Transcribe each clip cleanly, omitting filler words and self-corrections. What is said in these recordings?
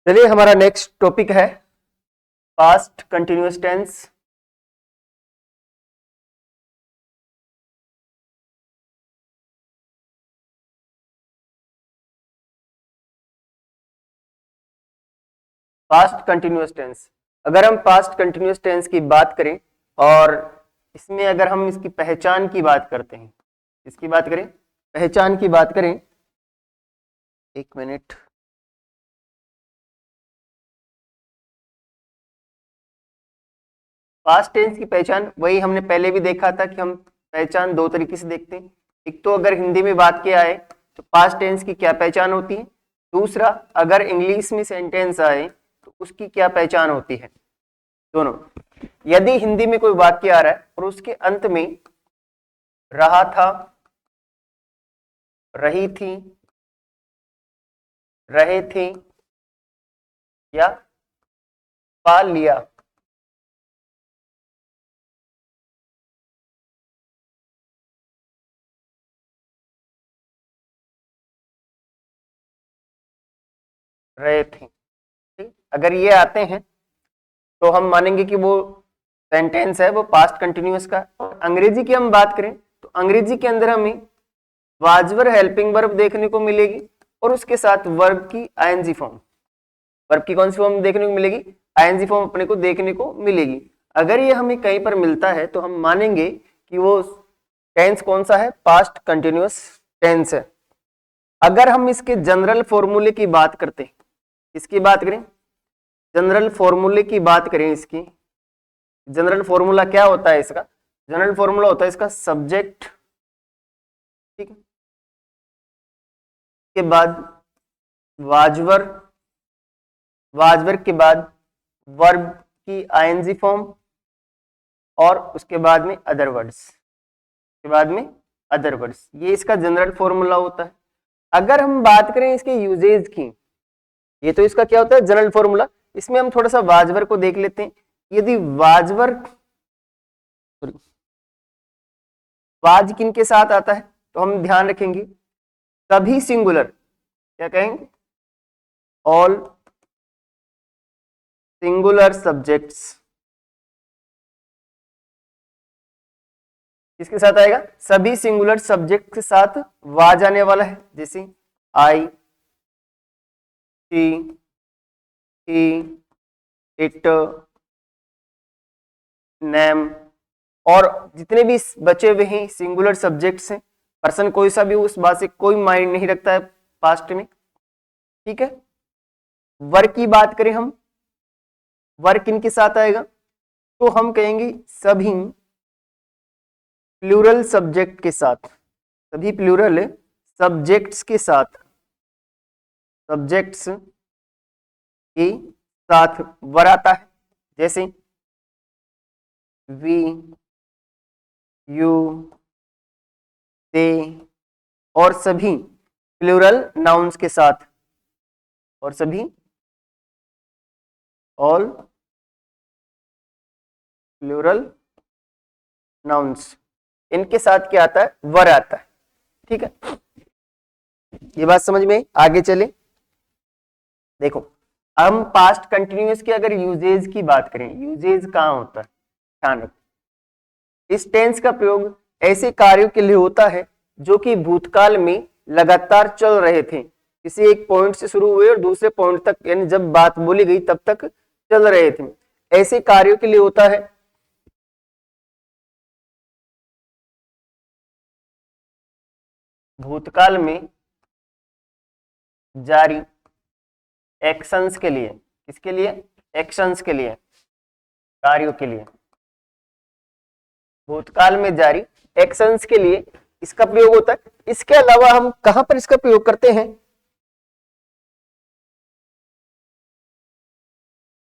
चलिए हमारा next topic है past continuous tense. Past continuous tense, अगर हम पास्ट कंटिन्यूअस टेंस की बात करें और इसमें अगर हम इसकी पहचान की बात करते हैं, इसकी बात करें, पहचान की बात करें, एक मिनट, पास्ट टेंस की पहचान वही हमने पहले भी देखा था कि हम पहचान दो तरीके से देखते हैं। एक तो अगर हिंदी में बात किया आए तो पास्ट टेंस की क्या पहचान होती है, दूसरा अगर इंग्लिश में सेंटेंस आए तो उसकी क्या पहचान होती है। दोनों, यदि हिंदी में कोई वाक्य आ रहा है और उसके अंत में रहा था, रही थी, रहे थे या पा लिया, रहे थे, ठीक? अगर ये आते हैं तो हम मानेंगे कि वो सेंटेंस है, वो पास्ट कंटिन्यूअस का। और अंग्रेजी की हम बात करें तो अंग्रेजी के अंदर हमें वाजवर हेल्पिंग वर्ब देखने को मिलेगी और उसके साथ वर्ब की आईएनजी फॉर्म। वर्ब की कौन सी फॉर्म देखने को मिलेगी? आईएनजी फॉर्म अपने को देखने को मिलेगी। अगर ये हमें कहीं पर मिलता है तो हम मानेंगे कि वो टेंस कौन सा है? पास्ट कंटिन्यूअस टेंस है। अगर हम इसके जनरल फॉर्मूले की बात करते हैं, इसकी बात करें, जनरल फॉर्मूले की बात करें, इसकी जनरल फॉर्मूला क्या होता है? इसका जनरल फॉर्मूला होता है इसका सब्जेक्ट, ठीक है, के बाद वाजवर, वाजवर के बाद वर्ब की आईएनजी फॉर्म और उसके बाद में अदर वर्ड्स, के बाद में अदर वर्ड्स। ये इसका जनरल फॉर्मूला होता है। अगर हम बात करें इसके यूजेज की, ये तो इसका क्या होता है? General formula. इसमें हम थोड़ा सा वाजवर को देख लेते हैं। यदि वाजवर, वाज किन के साथ आता है तो हम ध्यान रखेंगे सभी सिंगुलर, क्या कहेंगे? ऑल सिंगुलर सब्जेक्ट्स किसके साथ आएगा? सभी सिंगुलर सब्जेक्ट के साथ वाज आने वाला है। जैसे आई, शी, ही, इट, नेम, और जितने भी बचे हुए हैं सिंगुलर सब्जेक्ट्स हैं। पर्सन कोई सा भी उस बात से कोई माइंड नहीं रखता है पास्ट में, ठीक है। वर्क की बात करें हम, वर्क इनके साथ आएगा तो हम कहेंगे सभी प्लूरल सब्जेक्ट के साथ, सभी प्लूरल सब्जेक्ट्स के साथ, सब्जेक्ट्स के साथ वर आता है। जैसे वी, यू, दे, और सभी प्लूरल नाउन्स के साथ, और सभी ऑल प्लूरल नाउन्स, इनके साथ क्या आता है? वर आता है, ठीक है। ये बात समझ में? आगे चले, देखो हम पास्ट कंटिन्यूअस की अगर यूजेज की बात करें, यूजेज कहाँ होता है? ध्यान रखो, इस टेंस का प्रयोग ऐसे कार्यों के लिए होता है जो कि भूतकाल में लगातार चल रहे थे, किसी एक पॉइंट से शुरू हुए और दूसरे पॉइंट तक, यानी जब बात बोली गई तब तक चल रहे थे, ऐसे कार्यों के लिए होता है। भूतकाल में जारी एक्शंस के लिए, किसके लिए? एक्शंस के लिए, कार्यों के लिए, भूतकाल में जारी एक्शंस के लिए इसका प्रयोग होता है। इसके अलावा हम कहां पर इसका प्रयोग करते हैं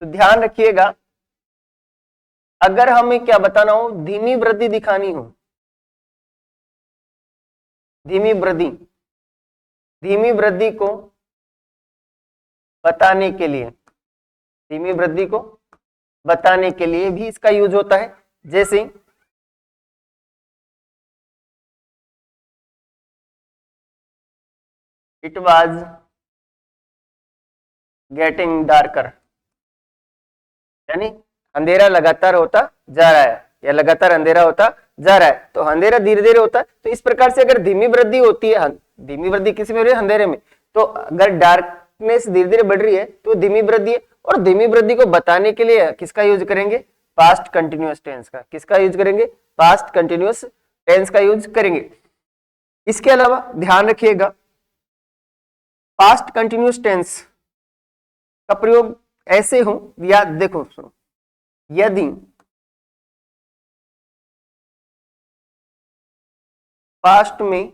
तो ध्यान रखिएगा, अगर हमें क्या बताना हो, धीमी वृद्धि दिखानी हो, धीमी वृद्धि, धीमी वृद्धि को बताने के लिए, धीमी वृद्धि को बताने के लिए भी इसका यूज होता है। जैसे इट वाज गेटिंग डार्कर, यानी अंधेरा लगातार होता जा रहा है या लगातार अंधेरा होता जा रहा है, तो अंधेरा धीरे धीरे होता है। तो इस प्रकार से अगर धीमी वृद्धि होती है, धीमी वृद्धि किस में हो रही है, अंधेरे में, तो अगर डार्कनेस धीरे धीरे बढ़ रही है तो धीमी वृद्धि है। और धीमी वृद्धि को बताने के लिए किसका यूज करेंगे, पास्ट कंटिन्यूअस टेंस का। किसका यूज करेंगे, पास्ट कंटिन्यूअस टेंस का यूज करेंगे। इसके अलावा ध्यान रखिएगा, पास्ट कंटिन्यूअस टेंस का प्रयोग ऐसे हो, या देखो सुनो, यदि पास्ट में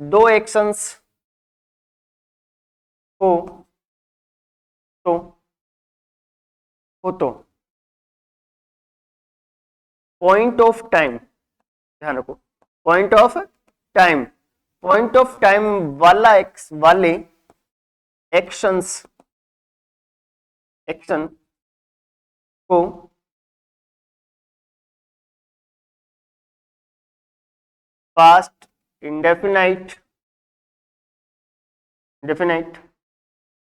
दो एक्शंस हो तो पॉइंट ऑफ टाइम, ध्यान रखो, पॉइंट ऑफ टाइम वाले एक्शन को पास्ट इंडेफिनाइट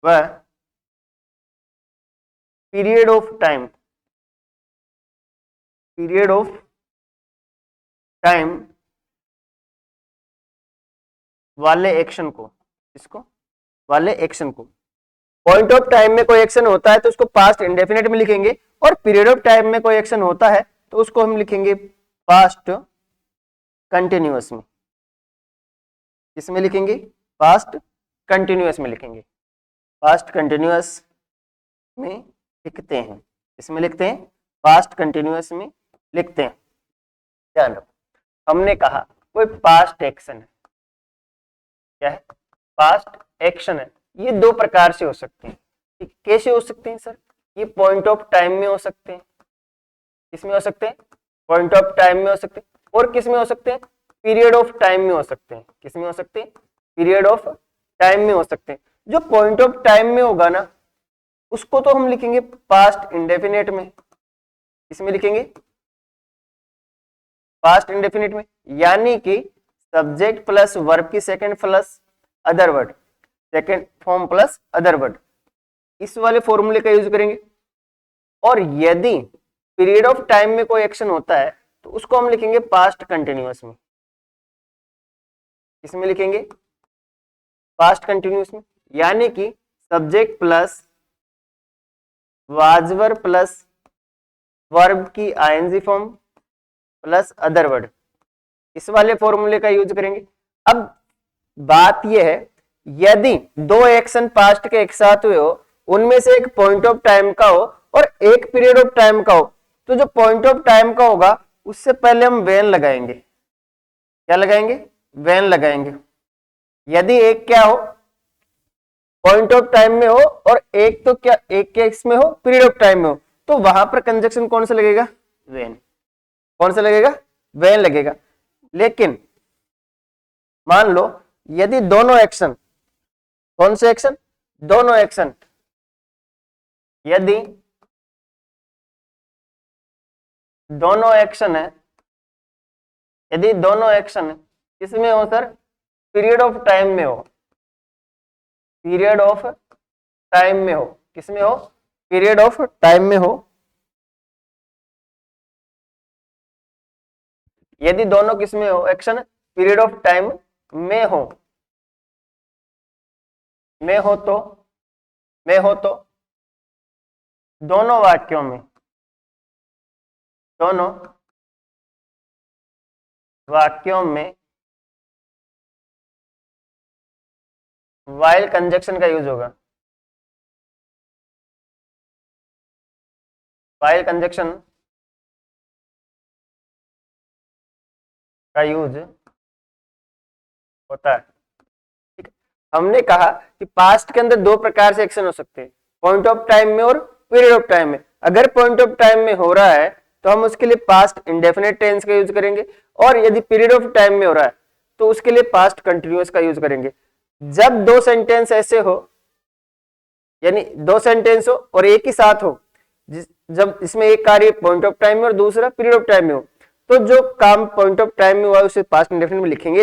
व पीरियड ऑफ टाइम वाले एक्शन को, इसको वाले एक्शन को, पॉइंट ऑफ टाइम में कोई एक्शन होता है तो उसको पास्ट इंडेफिनिट में लिखेंगे, और पीरियड ऑफ टाइम में कोई एक्शन होता है तो उसको हम लिखेंगे पास्ट कंटिन्यूअस में। किसमें लिखेंगे, पास्ट कंटिन्यूअस में लिखेंगे, पास्ट कंटिन्यूअस में लिखते हैं। इसमें लिखते हैं, पास्ट कंटिन्यूअस में लिखते हैं। ध्यान रखो, हमने कहा कोई पास्ट एक्शन है, क्या है, पास्ट एक्शन है। ये दो प्रकार से हो सकते हैं। कैसे हो सकते हैं सर, ये पॉइंट ऑफ टाइम में हो सकते हैं। किसमें हो सकते हैं, पॉइंट ऑफ टाइम में हो सकते हैं, और किसमें हो सकते हैं, पीरियड ऑफ टाइम में हो सकते हैं। किसमें हो सकते हैं, पीरियड ऑफ टाइम में हो सकते हैं। जो पॉइंट ऑफ टाइम में होगा ना, उसको तो हम लिखेंगे पास्ट इंडेफिनिट में। इसमें लिखेंगे पास्ट इंडेफिनिट में, यानी कि सब्जेक्ट प्लस वर्ब की second plus other word, second form plus other word, इस वाले फॉर्मूले का यूज करेंगे। और यदि पीरियड ऑफ टाइम में कोई एक्शन होता है तो उसको हम लिखेंगे पास्ट कंटिन्यूअस में। इसमें लिखेंगे पास्ट कंटिन्यूअस में, यानी कि subject plus was verb plus verb की ING form plus other word, इस वाले फॉर्मूले का यूज करेंगे। अब बात यह है, यदि दो एक्शन पास्ट के एक साथ हुए हो, उनमें से एक पॉइंट ऑफ टाइम का हो और एक पीरियड ऑफ टाइम का हो, तो जो पॉइंट ऑफ टाइम का होगा उससे पहले हम वेन लगाएंगे। क्या लगाएंगे, वेन लगाएंगे। यदि एक क्या हो, पॉइंट ऑफ टाइम में हो, और एक तो क्या, एक के इसमें हो, पीरियड ऑफ टाइम में हो, तो वहां पर कंजक्शन कौन सा लगेगा, वेन। कौन सा लगेगा, वेन लगेगा। लेकिन मान लो यदि दोनों एक्शन, कौन से एक्शन, दोनों एक्शन, यदि दोनों एक्शन है, यदि दोनों एक्शन किसमें हो सर, पीरियड ऑफ टाइम में हो, पीरियड ऑफ टाइम में हो, किसमें हो, पीरियड ऑफ टाइम में हो। यदि दोनों किसमें हो, एक्शन पीरियड ऑफ टाइम में हो, तो दोनों वाक्यों में, दोनों वाक्यों में वाइल कंजक्शन का यूज होगा। वाइल कंजक्शन का यूज होता है। ठीक है, हमने कहा कि पास्ट के अंदर दो प्रकार से एक्शन हो सकते हैं, पॉइंट ऑफ टाइम में और पीरियड ऑफ टाइम में। अगर पॉइंट ऑफ टाइम में हो रहा है तो हम उसके लिए पास्ट इंडेफिनिट टेंस का यूज करेंगे, और यदि पीरियड ऑफ टाइम में हो रहा है तो उसके लिए पास्ट कंटिन्यूअस का यूज करेंगे। जब दो सेंटेंस ऐसे हो, यानी दो सेंटेंस हो और एक ही साथ हो, जब इसमें एक कार्य पॉइंट ऑफ टाइम में और दूसरा पीरियड ऑफ टाइम में हो, तो जो काम पॉइंट ऑफ टाइम में हुआ है उसे पास्ट इंडेफिनिट में लिखेंगे।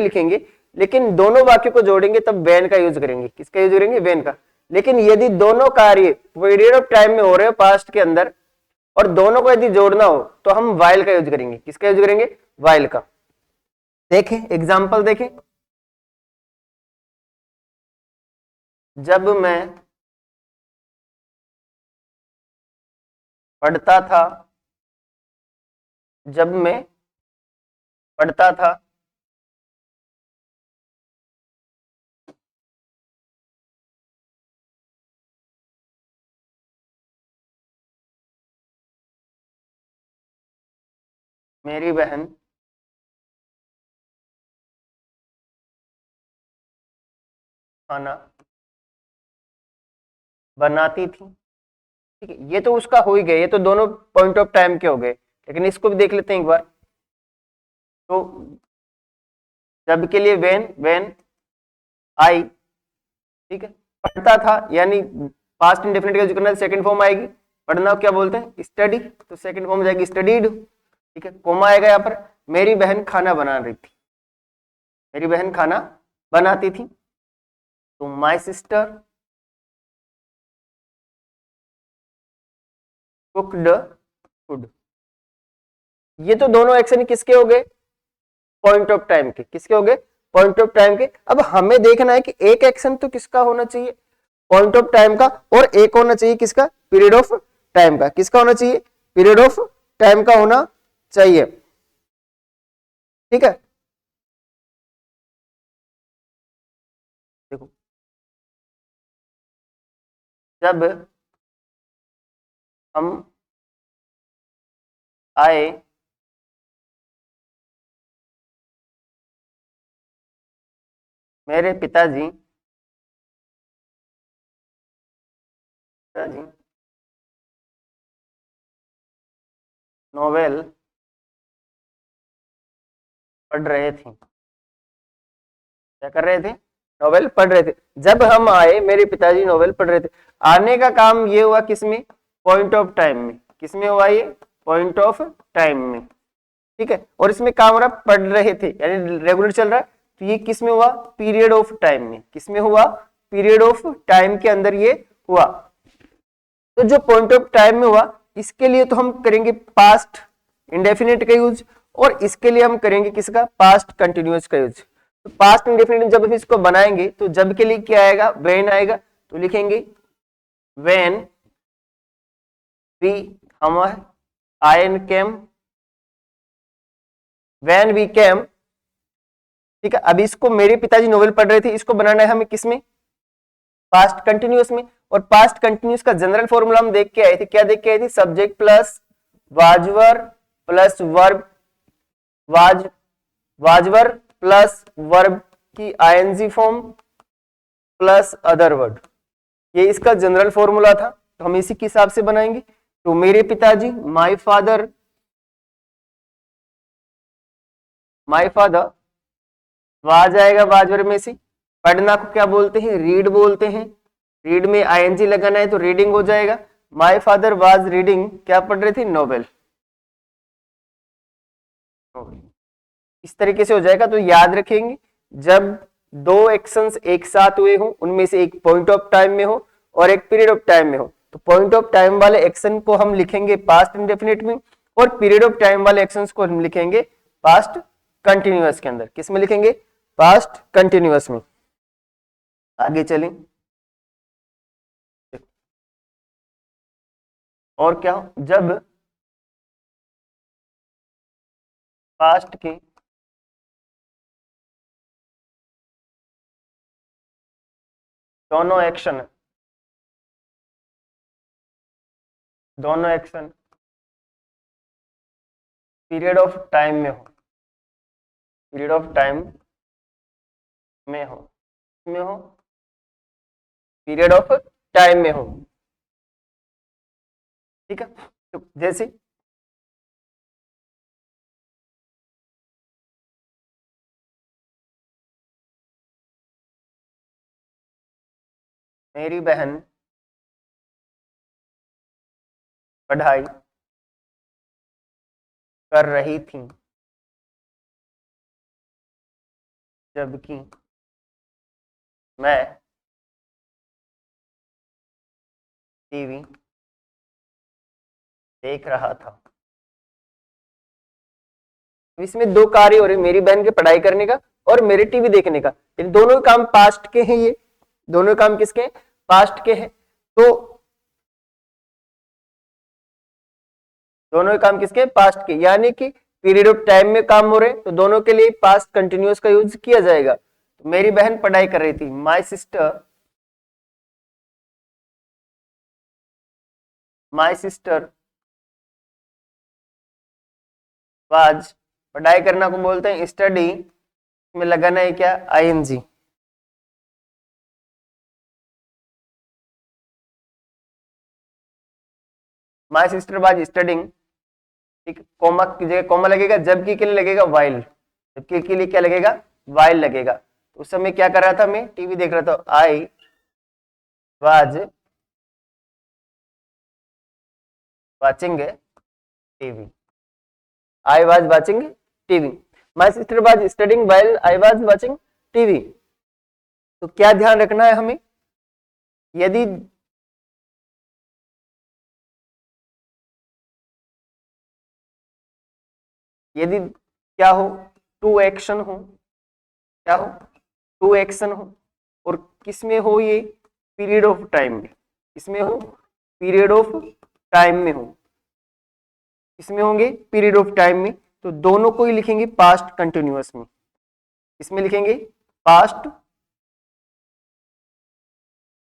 लेकिन दोनों वाक्यों को जोड़ेंगे तब वेन का यूज करेंगे। किसका यूज करेंगे? वेन का। लेकिन यदि दोनों कार्य पीरियड ऑफ टाइम में हो रहे हो पास्ट के अंदर और दोनों को यदि जोड़ना हो तो हम वाइल का यूज करेंगे। किसका यूज करेंगे? वाइल का। देखें एग्जाम्पल देखें, जब मैं पढ़ता था, जब मैं पढ़ता था, मेरी बहन खाना बनाती थी। ठीक है, ये तो उसका हो ही गया, ये तो दोनों पॉइंट ऑफ टाइम के हो गए। लेकिन इसको भी देख लेते हैं एक बार। तो जब के लिए वेन, वेन आई, ठीक है। पढ़ता था यानी पास्ट इंडेफिनिट का यूज करना है, सेकंड फॉर्म आएगी। पढ़ना क्या बोलते हैं? स्टडी, तो सेकंड फॉर्म जाएगी स्टडीड। ठीक है, कोमा आएगा यहाँ पर। मेरी बहन खाना बना रही थी, मेरी बहन खाना बनाती थी। तो माई सिस्टर कुक्ड फूड। ये तो दोनों एक्शन किसके हो गए? पॉइंट ऑफ टाइम के। किसके हो गए? पॉइंट ऑफ टाइम के। अब हमें देखना है कि एक एक्शन तो किसका होना चाहिए? पॉइंट ऑफ टाइम का, और एक होना चाहिए किसका? पीरियड ऑफ टाइम का। किसका होना चाहिए? पीरियड ऑफ टाइम का होना चाहिए। ठीक है, देखो जब हम आए मेरे पिताजी पिताजी नोवेल पढ़ रहे थे। क्या कर रहे थे? नोवेल पढ़ रहे थे। जब हम आए मेरे पिताजी नोवेल पढ़ रहे थे। आने का काम ये हुआ किसमें? पॉइंट ऑफ टाइम में। किसमें हुआ ये? पॉइंट ऑफ टाइम में। ठीक है, और इसमें काम हो रहा पढ़ रहे थे यानी रेगुलर चल रहा है। तो ये किसमें हुआ? पीरियड ऑफ टाइम में। किसमें हुआ? पीरियड ऑफ टाइम के अंदर ये हुआ। तो जो पॉइंट ऑफ टाइम में हुआ इसके लिए तो हम करेंगे पास्ट इंडेफिनिट का यूज, और इसके लिए हम करेंगे किसका? पास्ट कंटिन्यूअस का यूज। तो पास्ट इंडेफिनिट जब हम इसको बनाएंगे तो जब के लिए क्या आएगा? व्हेन आएगा। तो लिखेंगे व्हेन वी, हम I N came, when we came. ठीक है, अब इसको मेरे पिताजी नोवेल पढ़ रहे थे, इसको बनाना है हमें किसमें? पास्ट कंटिन्यूअस में। और पास्ट कंटिन्यूअस का जनरल फॉर्मूला हम देख के आए थे। क्या देख के आए थे? Subject plus was were plus verb, was were plus verb की ING form plus other word. ये इसका जनरल फॉर्मूला था। तो हम इसी के हिसाब से बनाएंगे। तो मेरे पिताजी, my father, my father, was आएगा वाजवर में से। पढ़ना को क्या बोलते हैं? रीड बोलते हैं। रीड में आईएनजी लगाना है तो रीडिंग हो जाएगा। माय फादर वाज रीडिंग, क्या पढ़ रहे थे? नोवेल। इस तरीके से हो जाएगा। तो याद रखेंगे जब दो एक्शंस एक साथ हुए हो, उनमें से एक पॉइंट ऑफ टाइम में हो और एक पीरियड ऑफ टाइम में हो, तो पॉइंट ऑफ टाइम वाले एक्शन को हम लिखेंगे पास्ट इंडेफिनिट में, और पीरियड ऑफ टाइम वाले एक्शंस को हम लिखेंगे पास्ट कंटिन्यूअस के अंदर। किस में लिखेंगे? पास्ट कंटिन्यूअस में। आगे चलें, और क्या जब पास्ट के दोनों एक्शन, दोनों एक्शन पीरियड ऑफ टाइम में हो, पीरियड ऑफ टाइम में हो, में हो, पीरियड ऑफ टाइम में हो। ठीक है, तो जैसे मेरी बहन पढ़ाई कर रही थी जबकि मैं टीवी देख रहा था। इसमें दो कार्य हो रहे, मेरी बहन के पढ़ाई करने का और मेरे टीवी देखने का। इन दोनों काम पास्ट के हैं, ये दोनों काम किसके हैं? पास्ट के हैं। तो दोनों काम किसके? पास्ट के, यानी कि पीरियड ऑफ टाइम में काम हो रहे हैं, तो दोनों के लिए पास्ट कंटिन्यूअस का यूज किया जाएगा। तो मेरी बहन पढ़ाई कर रही थी, माई सिस्टर वाज, पढ़ाई करना को बोलते हैं स्टडी, में लगाना है क्या? ING. My sister was studying, ठीक, कॉमा की जगह कॉमा लगेगा, जबकि के लिए लगेगा वाइल, जबकि के लिए क्या लगेगा? वाइल लगेगा। तो उस समय क्या कर रहा था? मैं टीवी देख रहा था। I was watching TV, I was watching TV, my sister was studying while I was watching TV. तो क्या ध्यान रखना है हमें? यदि यदि क्या हो? टू एक्शन हो, क्या हो? टू एक्शन हो, और किसमें हो? ये पीरियड ऑफ टाइम में, किसमें हो? पीरियड ऑफ टाइम में हो, किसमें होंगे? पीरियड ऑफ टाइम में। तो दोनों को ही लिखेंगे पास्ट कंटिन्यूअस में, इसमें लिखेंगे पास्ट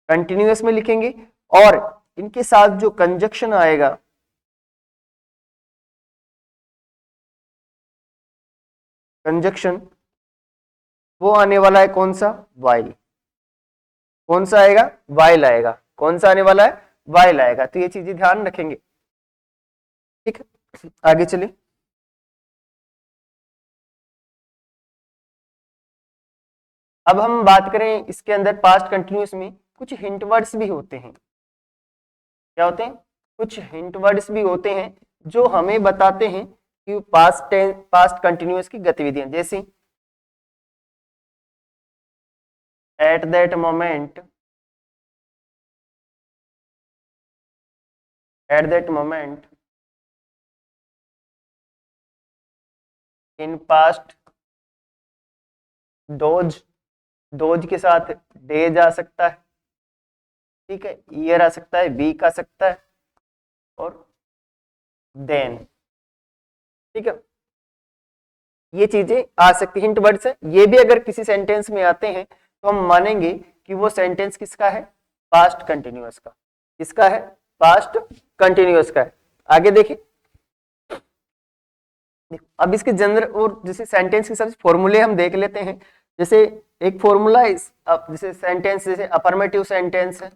कंटिन्यूअस में लिखेंगे। और इनके साथ जो कंजक्शन आएगा, कंजक्शन, वो आने वाला है कौन सा? वाइल। कौन सा आएगा? वाइल आएगा। कौन सा आने वाला है? वाइल आएगा। तो ये चीजें ध्यान रखेंगे, ठीक है। आगे चलिए। अब हम बात करें इसके अंदर पास्ट कंटिन्यूअस में कुछ हिंट वर्ड्स भी होते हैं। क्या होते हैं? कुछ हिंट वर्ड्स भी होते हैं जो हमें बताते हैं कि पास्ट कंटिन्यूअस की गतिविधियां, जैसे at that moment, at that moment, in past, dose, dose के साथ डेज आ सकता है, ठीक है, ईयर आ सकता है, वीक आ सकता है, और देन, ठीक है। ये चीजें आ सकती, हिंट वर्ड्स है। ये भी अगर किसी सेंटेंस में आते हैं तो हम मानेंगे कि वो सेंटेंस किसका है? पास्ट कंटिन्यूअस का। किसका है? पास्ट कंटिन्यूअस का है। आगे देखिए। अब इसके जनरल और जैसे सेंटेंस के सब फॉर्मूले हम देख लेते हैं। जैसे एक फॉर्मूला इस जैसे सेंटेंस, जैसे अफर्मेटिव सेंटेंस है,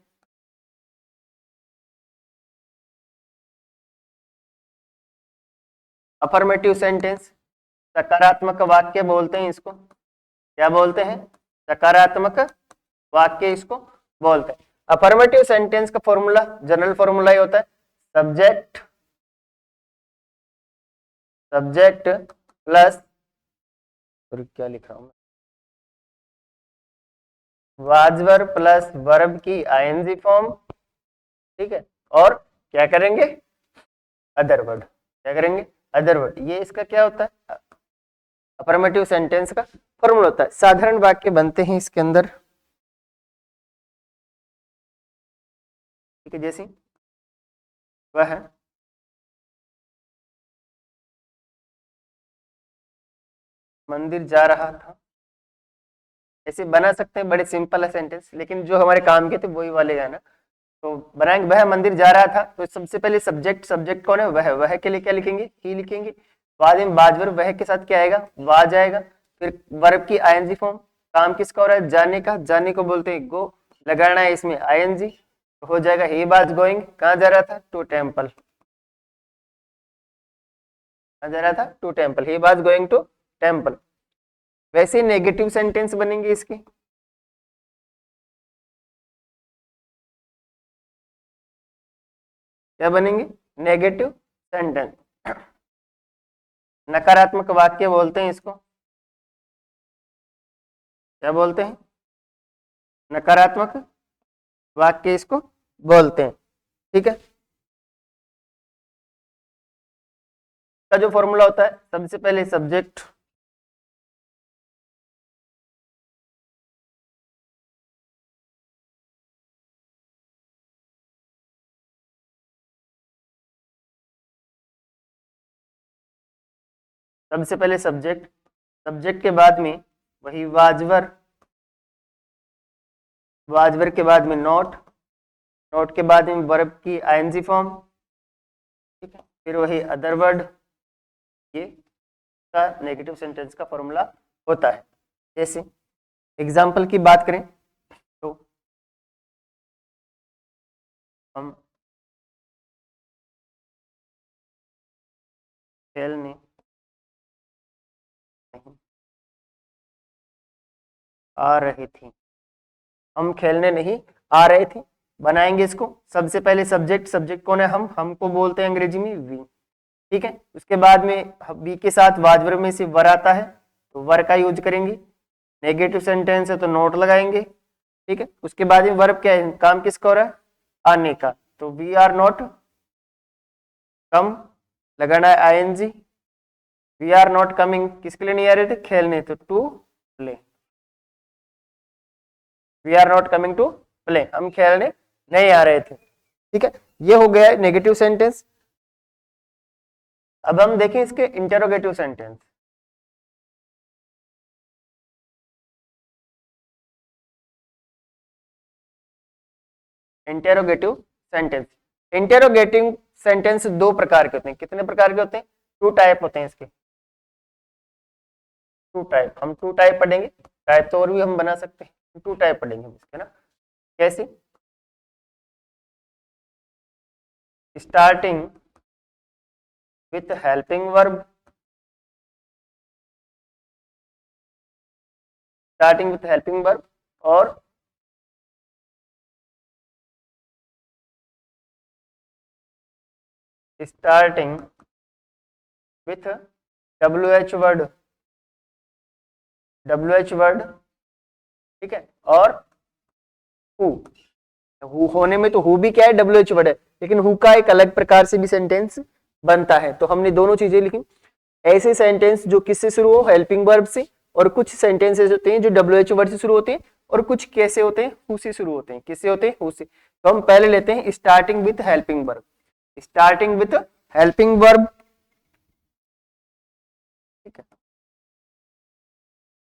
अफर्मेटिव सेंटेंस, सकारात्मक वाक्य बोलते हैं इसको। क्या बोलते हैं? सकारात्मक वाक्य इसको बोलते हैं। अफर्मेटिव सेंटेंस का फॉर्मूला, जनरल फॉर्मूला ये होता है, सब्जेक्ट, सब्जेक्ट प्लस, क्या लिख रहा हूं मैं, वाज वर्ब प्लस वर्ब की आईएनजी फॉर्म, ठीक है, और क्या करेंगे? Other word. क्या करेंगे? Other word. ये इसका क्या होता है? अफर्मेटिव सेंटेंस का फॉर्मूला होता है। साधारण वाक्य बनते हैं इसके अंदर, ठीक है, जैसे वह मंदिर जा रहा था, ऐसे बना सकते हैं, बड़े सिंपल है सेंटेंस, लेकिन जो हमारे काम के थे वही वाले है ना। तो बनाएंगे, वह मंदिर जा रहा था, तो सबसे पहले सब्जेक्ट, सब्जेक्ट कौन है? वह के लिए क्या लिखेंगे? ही लिखेंगे। बाद में बाज वर्ब, वह के साथ क्या आएगा? वाज आएगा। फिर वर्ब की आईएनजी फॉर्म, काम किसका हो रहा है? जाने का, जाने को बोलते हैं गो, लगाना है इसमें आईएनजी, तो हो जाएगा ही वाज गोइंग। कहाँ जा रहा था? To temple. कहाँ जा रहा था? To temple, he was going to temple. वैसे नेगेटिव सेंटेंस बनेंगे इसके। क्या बनेंगे? नेगेटिव सेंटेंस, नकारात्मक वाक्य बोलते हैं इसको। क्या बोलते हैं? नकारात्मक वाक्य इसको बोलते हैं। ठीक है, का जो फॉर्मूला होता है, सबसे पहले सब्जेक्ट, सबसे पहले सब्जेक्ट, सब्जेक्ट के बाद में वही वाजवर, वाजवर के बाद में नोट, नोट के बाद में वर्ब की आईएनजी फॉर्म। ठीक है, फिर वही अदर वर्ड, ये का नेगेटिव सेंटेंस का फॉर्मूला होता है। जैसे एग्जाम्पल की बात करें तो हम खेलने नहीं आ रहे थे, हम खेलने नहीं आ रहे थे, बनाएंगे इसको। सबसे पहले सब्जेक्ट, सब्जेक्ट कौन है? हमको बोलते हैं अंग्रेजी में वी। ठीक है, उसके बाद में वी के साथ वाजवर में से वर आता है, तो वर का यूज करेंगे। नेगेटिव सेंटेंस है तो नोट लगाएंगे। ठीक है, उसके बाद में वर्ब क्या है? काम किसका हो रहा है? आने का, तो वी आर नॉट कम, लगाना है ING. We are not coming, किसके लिए नहीं आ रहे थे? खेलने, तो to play. We are not coming to play, हम खेलने नहीं आ रहे थे। ठीक है, ये हो गया नेगेटिव सेंटेंस। अब हम देखें इसके interrogative sentence. Interrogative sentence, interrogative sentence दो प्रकार के होते हैं। कितने प्रकार के होते हैं? टू टाइप होते हैं इसके, टू टाइप। हम टू टाइप पढ़ेंगे, टाइप तो और भी हम बना सकते हैं, टू टाइप पढ़ेंगे हम इसके ना। कैसे? Starting with helping verb, starting with helping verb, और starting with WH word, WH word. ठीक है, और हु होने में तो हु भी क्या है? WH वर्ड है, लेकिन हु का एक अलग प्रकार से भी सेंटेंस बनता है। तो हमने दोनों चीजें लिखी। ऐसे सेंटेंस जो किससे शुरू हो? हेल्पिंग वर्ब से। और कुछ सेंटेंसेस होते हैं जो WH वर्ड से शुरू होते हैं, और कुछ कैसे होते हैं? हु से शुरू होते हैं। किससे होते हैं? हु से। तो हम पहले लेते हैं starting with helping verb, starting with helping verb. ठीक है,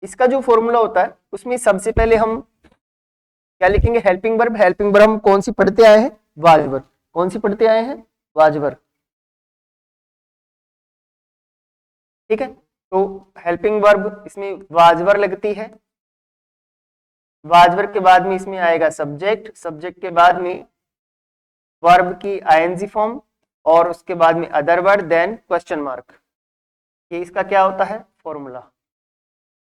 इसका जो फॉर्मूला होता है उसमें सबसे पहले हम क्या लिखेंगे? Helping verb. हेल्पिंग वर्ब हम कौन सी पढ़ते आए हैं? वाजवर। कौन सी पढ़ते आए हैं? वाजवर। ठीक है, तो हेल्पिंग वर्ब इसमें वाजवर लगती है। वाजवर के बाद में इसमें आएगा सब्जेक्ट, सब्जेक्ट के बाद में वर्ब की आईएनजी फॉर्म, और उसके बाद में other word, then question mark. ये इसका क्या होता है? फॉर्मूला।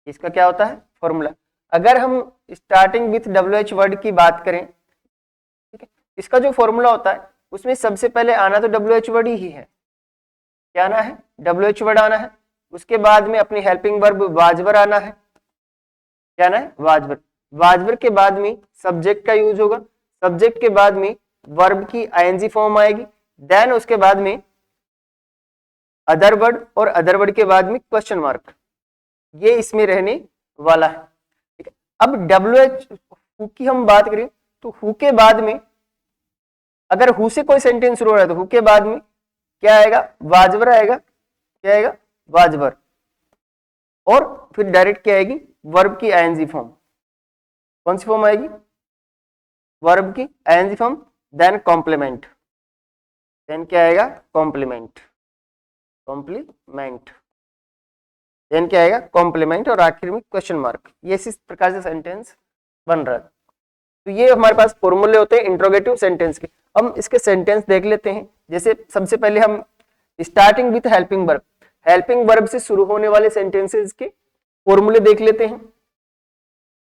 इसका क्या होता है? फॉर्मूला। अगर हम स्टार्टिंग विथ WH वर्ड की बात करें, ठीक है, इसका जो फॉर्मूला होता है उसमें सबसे पहले आना तो WH वर्ड ही है। क्या आना है? WH वर्ड आना है। उसके बाद में अपनी हेल्पिंग वर्ब वाजवर आना है। क्या आना है? वाजवर। वाजवर के बाद में सब्जेक्ट का यूज होगा, सब्जेक्ट के बाद में वर्ब की आईएनजी फॉर्म आएगी, देन उसके बाद में अदर वर्ड, और अदर वर्ड के बाद में क्वेश्चन मार्क। ये इसमें रहने वाला है। ठीक है, अब WH हु की हम बात करें तो हु के बाद में अगर हु से कोई सेंटेंस शुरू हो रहा है तो हु के बाद में क्या आएगा? वाजवर आएगा। क्या आएगा? वाजवर। और फिर डायरेक्ट क्या आएगी? वर्ब की आईएनजी फॉर्म। कौन सी फॉर्म आएगी? वर्ब की ING form, then complement. Then क्या आएगा? Complement, complement. देन क्या आएगा? कॉम्प्लीमेंट, और आखिर में क्वेश्चन मार्क। ये इसी प्रकार से सेंटेंस बन रहा है। तो ये हमारे पास फॉर्मूले होते हैं इंट्रोगेटिव सेंटेंस के। हम इसके सेंटेंस देख लेते हैं। जैसे सबसे पहले हम starting with helping verb, helping verb से शुरू होने वाले सेंटेंसेस के फॉर्मूले देख लेते हैं।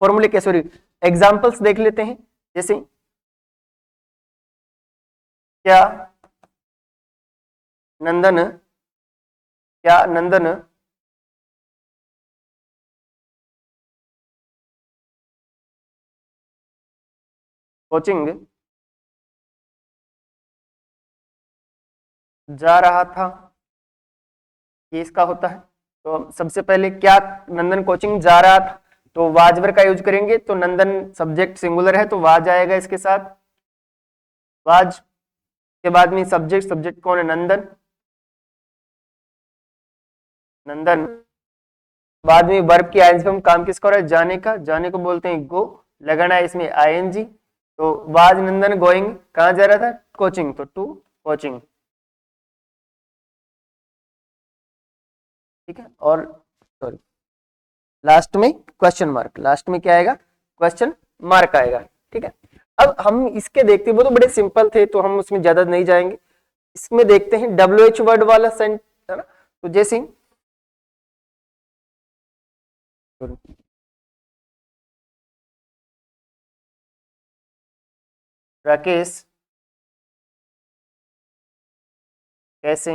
फॉर्मूले क्या, सॉरी, एग्जांपल्स देख लेते हैं। जैसे क्या नंदन, क्या नंदन कोचिंग जा रहा था, ये इसका होता है। तो सबसे पहले क्या, नंदन कोचिंग जा रहा था, तो वाज वर्ब का यूज करेंगे। तो नंदन सब्जेक्ट सिंगुलर है तो वाज आएगा इसके साथ, वाज के बाद में सब्जेक्ट, सब्जेक्ट कौन है, नंदन, नंदन। बाद में वर्ब की आईएनजी फॉर्म, काम किसका हो रहा है, जाने का, जाने को बोलते हैं गो, लगाना है इसमें आईएनजी। तो वाज नंदन गोइंग, कहाँ जा रहा था, कोचिंग, तो टू कोचिंग, ठीक है। और सॉरी, लास्ट में क्वेश्चन मार्क, लास्ट में क्या आएगा, क्वेश्चन मार्क आएगा, ठीक है। अब हम इसके देखते हैं, वो तो बड़े सिंपल थे तो हम उसमें ज्यादा नहीं जाएंगे। इसमें देखते हैं WH वर्ड वाला सेंट, है ना। तो जैसे राकेश कैसे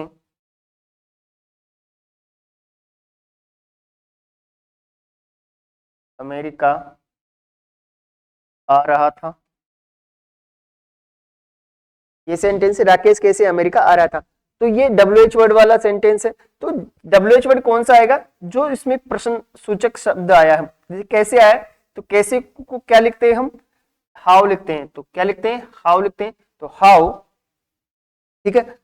अमेरिका आ रहा था, ये सेंटेंस है, राकेश कैसे अमेरिका आ रहा था। तो ये WH वर्ड वाला सेंटेंस है। तो WH वर्ड कौन सा आएगा, जो इसमें प्रश्न सूचक शब्द आया है, जैसे कैसे आया, तो कैसे को क्या लिखते हैं हम, हाउ लिखते हैं। तो क्या लिखते हैं, हाउ लिखते हैं, तो हाउ, ठीक है।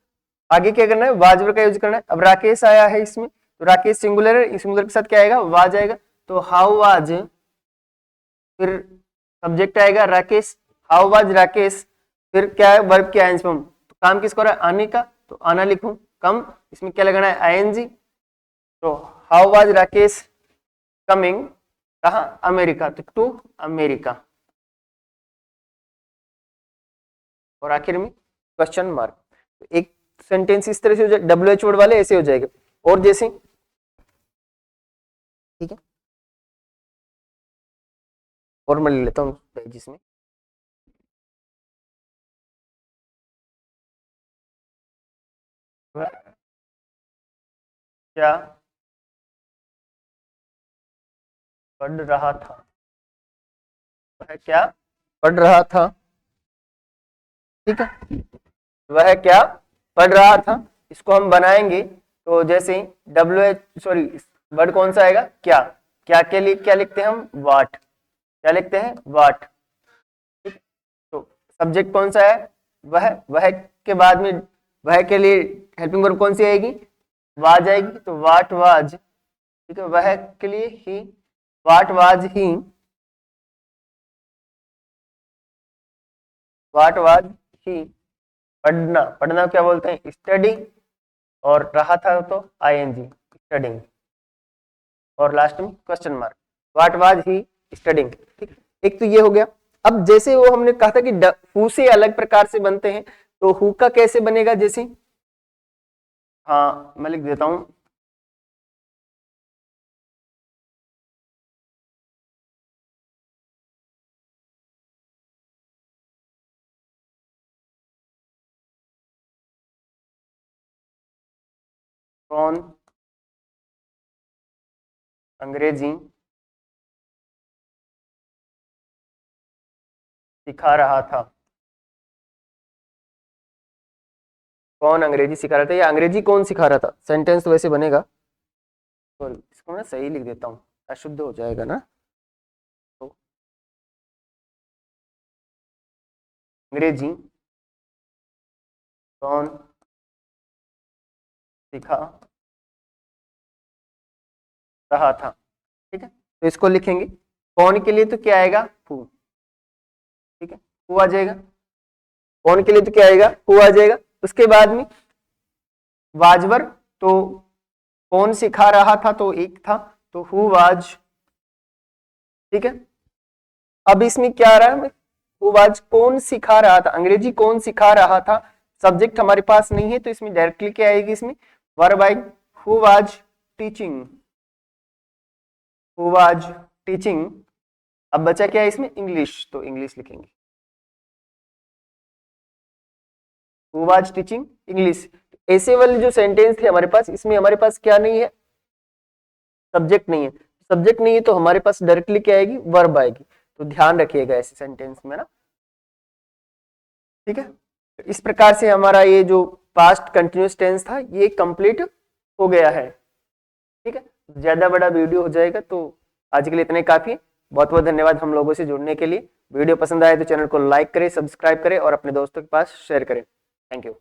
आगे क्या करना है, वाज वर्ब का यूज करना है। अब राकेश आया है इसमें, तो राकेश सिंगुलर है, सिंगुलर के साथ क्या आएगा, वाज आएगा। तो हाउ वाज, फिर सब्जेक्ट आएगा राकेश, हाउ वाज राकेश, फिर क्या है, वर्ब की आईएनजी फॉर्म। तो काम किसको हो रहा है, आने का, तो आना लिखूं, कम, इसमें क्या लगाना है, आईएनजी। तो हाउ वाज राकेश कमिंग, कहा, अमेरिका, तो टू अमेरिका। और आखिर में क्वेश्चन मार्क। तो एक सेंटेंस इस तरह से हो जाए, WH वर्ड वाले ऐसे हो जाएंगे। और जैसे, ठीक है, और मैं ले लेता हूँ जिसमें क्या पढ़ रहा था, वह क्या पढ़ रहा था, ठीक है, वह क्या पढ़ रहा था। इसको हम बनाएंगे, तो जैसे सॉरी, वर्ड कौन सा आएगा, क्या, क्या के लिए क्या लिखते हैं हम, वाट, क्या लिखते हैं, वाट, ठीक। तो सब्जेक्ट कौन सा है, वह के बाद में वह के लिए हेल्पिंग वर्ब कौन सी आएगी, वाज आएगी। तो वाट वाज, ठीक है, वह के लिए ही, what was he, what was he, पढ़ना, पढ़ना क्या बोलते हैं, स्टडी, और रहा था तो आईएनजी, स्टडिंग। और लास्ट में question mark, what was he studying, ठीक। एक तो ये हो गया। अब जैसे वो हमने कहा था कि हु से अलग प्रकार से बनते हैं, तो हु का कैसे बनेगा, जैसे, हाँ मैं लिख देता हूं, कौन अंग्रेजी सिखा रहा था, कौन अंग्रेजी सिखा रहा था, या अंग्रेजी कौन सिखा रहा था, सेंटेंस तो वैसे बनेगा। सॉरी, इसको मैं सही लिख देता हूँ, अशुद्ध हो जाएगा ना। तो अंग्रेजी कौन सिखा रहा था, ठीक है। तो इसको लिखेंगे, कौन के लिए तो क्या आएगा, हु, ठीक है, हु आ जाएगा। कौन के लिए तो क्या आएगा, हु आ जाएगा। उसके बाद में वाजवर, तो कौन सिखा रहा था, तो एक था, तो हु वाज, ठीक है। अब इसमें क्या आ रहा है, हु वाज कौन सिखा रहा था, अंग्रेजी कौन सिखा रहा था। सब्जेक्ट हमारे पास नहीं है, तो इसमें डायरेक्टली क्या आएगी, इसमें वर्ब आएगी, who was teaching, who was teaching. अब बचा क्या है इसमें, इंग्लिश, तो इंग्लिश लिखेंगे, हु वाज टीचिंग इंग्लिश। ऐसे वाले जो सेंटेंस थे हमारे पास, इसमें हमारे पास क्या नहीं है, सब्जेक्ट नहीं है। सब्जेक्ट नहीं है तो हमारे पास डायरेक्टली क्या आएगी, वर्ब आएगी। तो ध्यान रखिएगा ऐसे सेंटेंस में ना। ठीक है, इस प्रकार से हमारा ये जो पास्ट कंटिन्यूअस टेंस था ये कंप्लीट हो गया है। ठीक है, ज्यादा बड़ा वीडियो हो जाएगा तो आज के लिए इतने काफी। बहुत बहुत धन्यवाद हम लोगों से जुड़ने के लिए। वीडियो पसंद आए तो चैनल को लाइक करें, सब्सक्राइब करें और अपने दोस्तों के पास शेयर करें। Thank you.